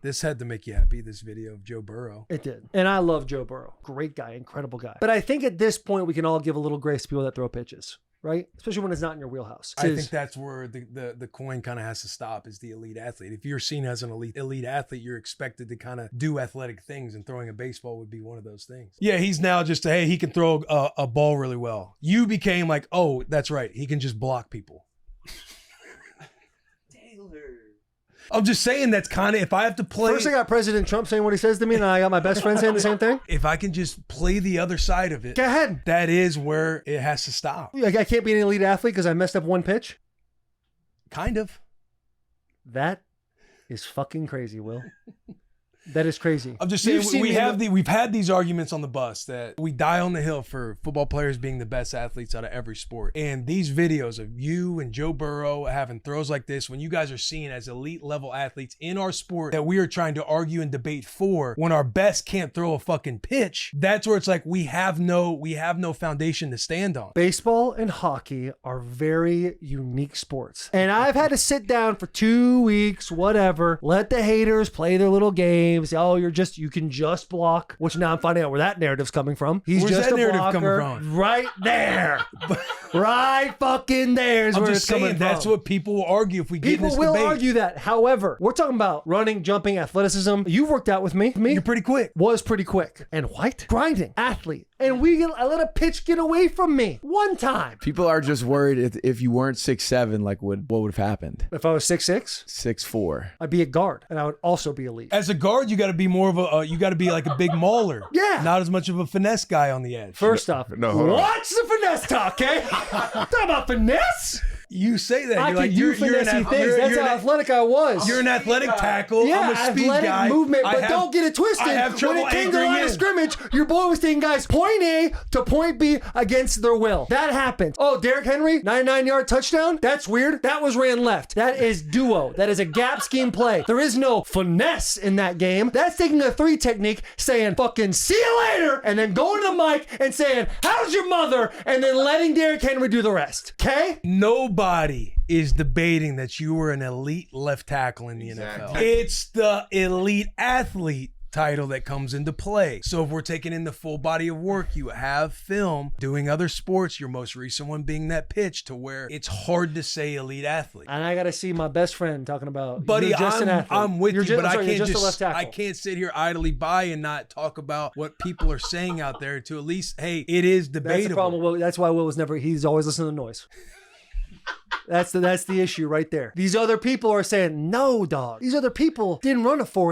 This had to make you happy, this video of Joe Burrow. It did. And I love Joe Burrow. Great guy, incredible guy. But I think at this point, we can all give a little grace to people that throw pitches, right? Especially when it's not in your wheelhouse. I think that's where the coin kind of has to stop, is the elite athlete. If you're seen as an elite athlete, you're expected to kind of do athletic things, and throwing a baseball would be one of those things. Yeah, he's now just, hey, he can throw a ball really well. You became like, oh, that's right, he can just block people. I'm just saying, that's kind of, if I have to play. First I got President Trump saying what he says to me, and I got my best friend saying the same thing. If I can just play the other side of it. Go ahead. That is where it has to stop. I can't be an elite athlete because I messed up one pitch? Kind of. That is fucking crazy, Will. That is crazy. I'm just saying, we've had these arguments on the bus that we die on the hill for football players being the best athletes out of every sport. And these videos of you and Joe Burrow having throws like this, when you guys are seen as elite level athletes in our sport that we are trying to argue and debate for, when our best can't throw a fucking pitch, that's where it's like we have no foundation to stand on. Baseball and hockey are very unique sports. And I've had to sit down for 2 weeks, whatever, let the haters play their little game. Oh, you can just block, which now I'm finding out where that narrative's coming from. He's Where's just that a narrative blocker. coming from? Right there. Right fucking there is I'm where just it's coming saying, from. that's what people will argue if we get in this People will debate. argue that. However, we're talking about running, jumping, athleticism. You've worked out with me. You're pretty quick. Was pretty quick. And white? Grinding. Athlete. And I let a pitch get away from me one time. People are just worried if you weren't 6'7", like what would have happened? If I was 6'6", 6'4". I'd be a guard, and I would also be elite. As a guard, you got to be more of you got to be like a big mauler. Yeah. Not as much of a finesse guy on the edge. First off, watch the finesse talk, okay? Talk about finesse? You say that. I You're can like, do you're finesse an things. That's how athletic I was. You're an athletic tackle. Yeah, I'm a speed athletic guy. movement, but don't get it twisted. I have trouble when it came to line of scrimmage, your boy was taking guys point A to point B against their will. That happened. Oh, Derrick Henry, 99-yard touchdown? That's weird. That was ran left. That is duo. That is a gap scheme play. There is no finesse in that game. That's taking a 3 technique, saying fucking see you later, and then going to the mic and saying, how's your mother? And then letting Derrick Henry do the rest. Okay? Nobody is debating that you were an elite left tackle in the NFL. It's the elite athlete title that comes into play. So if we're taking in the full body of work, you have film doing other sports, your most recent one being that pitch, to where it's hard to say elite athlete. And I got to see my best friend talking about, buddy, you're just an athlete. I'm with you, but I can't sit here idly by and not talk about what people are saying out there to at least, hey, it is debatable. That's the problem with Will. That's why Will was he's always listening to noise. That's the issue right there. These other people are saying, no, dog. These other people didn't run a 4